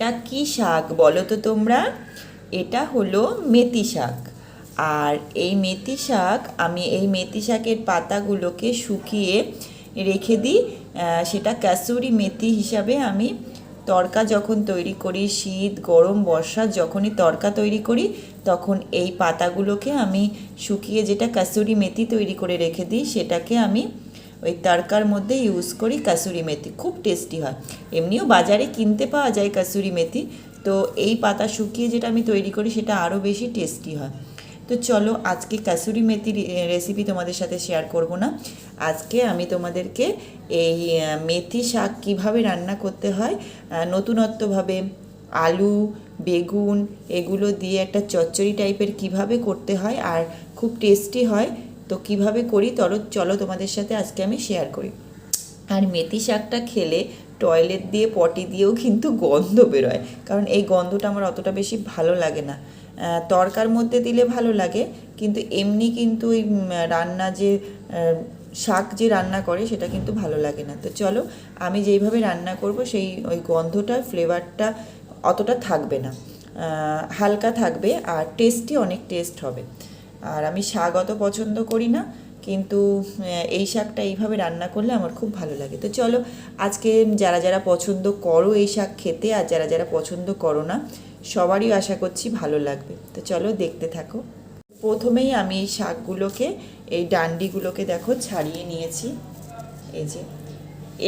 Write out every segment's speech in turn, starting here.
এটা কি শাক বলো তো তোমরা? এটা হলো মেথি শাক। আর এই মেথি শাক, আমি এই মেথি শাকের পাতাগুলোকে শুকিয়ে রেখে দিই। সেটা কাসুরি মেথি হিসাবে আমি তড়কা যখন তৈরি করি, শীত গরম বর্ষা যখনই তড়কা তৈরি করি, তখন এই পাতাগুলোকে আমি শুকিয়ে যেটা কাসুরি মেথি তৈরি করে রেখে দিই, সেটাকে আমি ওই তড়কার মধ্যে ইউজ করি। কাসুরি মেথি খুব টেস্টি হয়। এমনিও বাজারে কিনতে পাওয়া যায় কাসুরি মেথি, তো এই পাতা শুকিয়ে যেটা আমি তৈরি করি সেটা আরও বেশি টেস্টি হয়। তো চলো, আজকে কাসুরি মেথির রেসিপি তোমাদের সাথে শেয়ার করব না। আজকে আমি তোমাদেরকে এই মেথি শাক কীভাবে রান্না করতে হয় নতুনত্বভাবে, আলু বেগুন এগুলো দিয়ে একটা চচ্চড়ি টাইপের কিভাবে করতে হয় আর খুব টেস্টি হয়, তো কিভাবে করি চলো তোমাদের সাথে আজকে আমি শেয়ার করি। আর মেথি শাকটা খেলে টয়লেট দিয়ে পটি দিয়েও কিন্তু গন্ধ বেরোয়, কারণ এই গন্ধটা আমার অতটা বেশি ভালো লাগে না। তরকার মধ্যে দিলে ভালো লাগে, কিন্তু এমনি কিন্তু ওই রান্না যে শাক যে রান্না করে সেটা কিন্তু ভালো লাগে না। তো চলো, আমি যেইভাবে রান্না করব সেই ওই গন্ধটা ফ্লেভারটা অতটা থাকবে না, হালকা থাকবে আর টেস্টি অনেক টেস্ট হবে। আর আমি শাক অত পছন্দ করি না, কিন্তু এই শাকটা এইভাবে রান্না করলে আমার খুব ভালো লাগে। তো চলো, আজকে যারা যারা পছন্দ করো এই শাক খেতে আর যারা যারা পছন্দ করো না, সবারই আশা করছি ভালো লাগবে। তো চলো দেখতে থাকো। প্রথমেই আমি এই শাকগুলোকে, এই ডান্ডিগুলোকে দেখো ছাড়িয়ে নিয়েছি। এই যে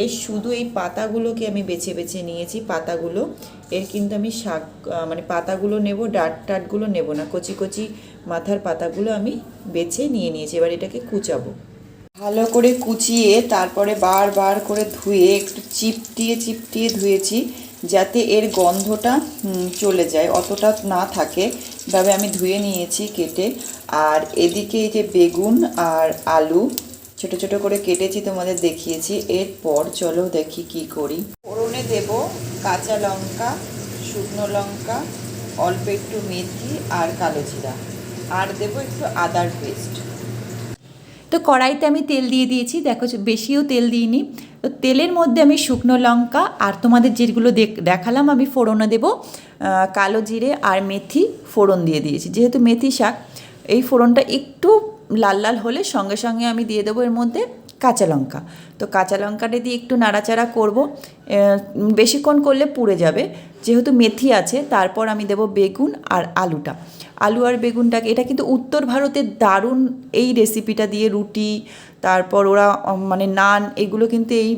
এর শুধু এই পাতাগুলোকে আমি বেছে বেছে নিয়েছি, পাতাগুলো। এর কিন্তু আমি শাক মানে পাতাগুলো নেব, ডাঁটগুলো নেব না, কচি কচি মাথার পাতাগুলো আমি বেছে নিয়েছি। এবার এটাকে কুচাবো, ভালো করে কুচিয়ে তারপরে বারবার করে ধুয়ে একটু চিপটিয়ে ধুয়েছি, যাতে এর গন্ধটা চলে যায়, অতটা না থাকে। এভাবে আমি ধুয়ে নিয়েছি কেটে। আর এদিকে এই যে বেগুন আর আলু ছোট ছোট করে কেটেছি, তোমাদের দেখিয়েছি। এরপর চলো দেখি কি করি। ফোড়নে দেব কাঁচা লঙ্কা, শুকনো লঙ্কা, অল্প একটু মেথি আর কালো জিরা, আর দেবো একটু আদার পেস্ট। তো কড়াইতে আমি তেল দিয়ে দিয়েছি, দেখো বেশিও তেল দিইনি। তো তেলের মধ্যে আমি শুকনো লঙ্কা আর তোমাদের যেগুলো দেখালাম আমি ফোড়নে দেব, কালো জিরে আর মেথি ফোড়ন দিয়ে দিয়েছি। যেহেতু মেথি শাক, এই ফোড়নটা একটু লাল লাল হলে সঙ্গে সঙ্গে আমি দিয়ে দেবো এর মধ্যে কাঁচা লঙ্কা। তো কাঁচা লঙ্কাটা দিয়ে একটু নাড়াচাড়া করব, বেশিক্ষণ করলে পুড়ে যাবে। যেহেতু মেথি আছে, তারপর আমি দেব বেগুন আর আলুটা। আলু আর বেগুনটাকে, এটা কিন্তু উত্তর ভারতের দারুণ এই রেসিপিটা দিয়ে রুটি, তারপর ওরা মানে নান এগুলো কিন্তু এই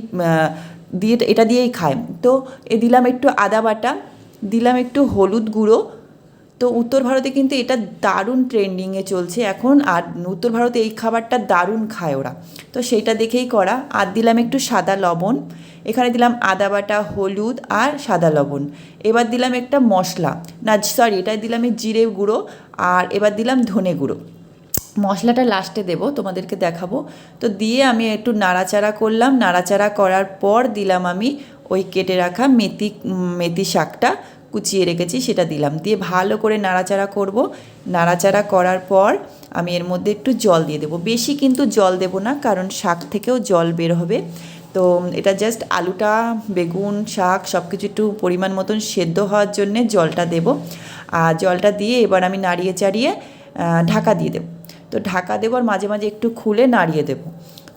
দিয়ে এটা দিয়েই খায়। তো দিলাম একটু আদা বাটা, দিলাম একটু হলুদ গুঁড়ো। তো উত্তর ভারতে কিন্তু এটা দারুণ ট্রেন্ডিংয়ে চলছে এখন, আর উত্তর ভারতে এই খাবারটা দারুণ খায় ওরা, তো সেইটা দেখেই করা। আর দিলাম একটু সাদা লবণ, এখানে দিলাম আদা বাটা, হলুদ আর সাদা লবণ। এবার দিলাম একটা মশলা, না সরি, এটা দিলাম এই জিরে গুঁড়ো, আর এবার দিলাম ধনে গুঁড়ো। মশলাটা লাস্টে দেব, তোমাদেরকে দেখাবো। তো দিয়ে আমি একটু নাড়াচাড়া করলাম, নাড়াচাড়া করার পর দিলাম আমি ওই কেটে রাখা মেথি শাকটা কুচিয়ে রেখেছি সেটা দিলাম, দিয়ে ভালো করে নাড়াচাড়া করব। নাড়াচাড়া করার পর আমি এর মধ্যে একটু জল দিয়ে দেবো, বেশি কিন্তু জল দেব না, কারণ শাক থেকেও জল বের হবে। তো এটা জাস্ট আলুটা, বেগুন, শাক সব কিছু একটু পরিমাণ মতন সেদ্ধ হওয়ার জন্যে জলটা দেব। আর জলটা দিয়ে এবার আমি নাড়িয়ে চাড়িয়ে ঢাকা দিয়ে দেবো। তো ঢাকা দেবো আর মাঝে মাঝে একটু খুলে নাড়িয়ে দেবো।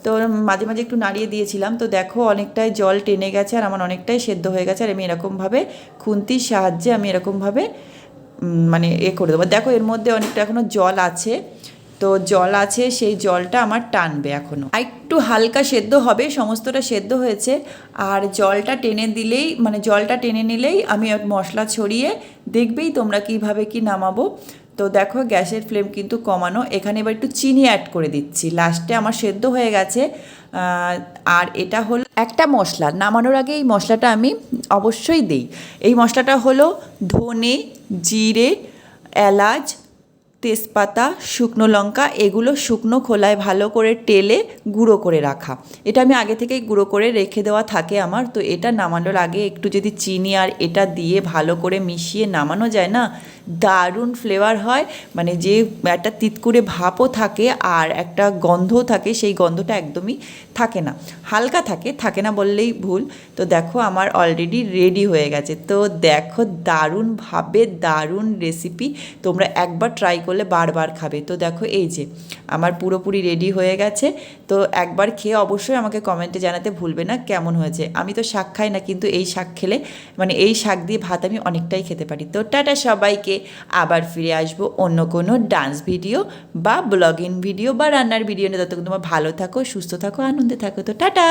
তো মাঝে মাঝে একটু নাড়িয়ে দিয়েছিলাম, তো দেখো অনেকটাই জল টেনে গেছে আর আমার অনেকটাই সেদ্ধ হয়ে গেছে। আর আমি এরকমভাবে খুন্তির সাহায্যে আমি এরকমভাবে মানে করে দেবো। দেখো এর মধ্যে অনেকটা এখনও জল আছে, তো জল আছে, সেই জলটা আমার টানবে এখনও। আর একটু হালকা সেদ্ধ হবে, সমস্তটা সেদ্ধ হয়েছে। আর জলটা টেনে দিলেই, মানে জলটা টেনে নিলেই আমি মশলা ছড়িয়ে দেখবেই তোমরা কীভাবে কি নামাবো। তো দেখো গ্যাসের ফ্লেম কিন্তু কমানো। এখানে এবার একটু চিনি অ্যাড করে দিচ্ছি লাস্টে, আমার সেদ্ধ হয়ে গেছে। আর এটা হলো একটা মশলা, নামানোর আগে এই মশলাটা আমি অবশ্যই দিই। এই মশলাটা হলো ধনে, জিরে, এলাচ, তেজপাতা, শুকনো লঙ্কা, এগুলো শুকনো খোলায় ভালো করে টেলে গুঁড়ো করে রাখা। এটা আমি আগে থেকেই গুঁড়ো করে রেখে দেওয়া থাকে আমার। তো এটা নামানোর আগে একটু যদি চিনি আর এটা দিয়ে ভালো করে মিশিয়ে নামানো যায় না, দারুণ ফ্লেভার হয়। মানে যে একটা তিতকুড়ে ভাবও থাকে আর একটা গন্ধও থাকে, সেই গন্ধটা একদমই থাকে না, হালকা থাকে না বললেই ভুল। তো দেখো আমার অলরেডি রেডি হয়ে গেছে। তো দেখো দারুণভাবে দারুণ রেসিপি, তোমরা একবার ট্রাই করলে বারবার খাবে। তো দেখো এই যে আমার পুরোপুরি রেডি হয়ে গেছে। তো একবার খেয়ে অবশ্যই আমাকে কমেন্টে জানাতে ভুলবে না কেমন হয়েছে। আমি তো শাক খাই না, কিন্তু এই শাক খেলে মানে এই শাক দিয়ে ভাত আমি অনেকটাই খেতে পারি। তো টাটা সবাইকে, আবার ফিরে আসবো অন্য কোনো ডান্স ভিডিও বা ব্লগিং ভিডিও বা রান্নার ভিডিও নিয়ে। ততক্ষণ তোমরা ভালো থাকো, সুস্থ থাকো, আনন্দে থাকো। তো টাটা।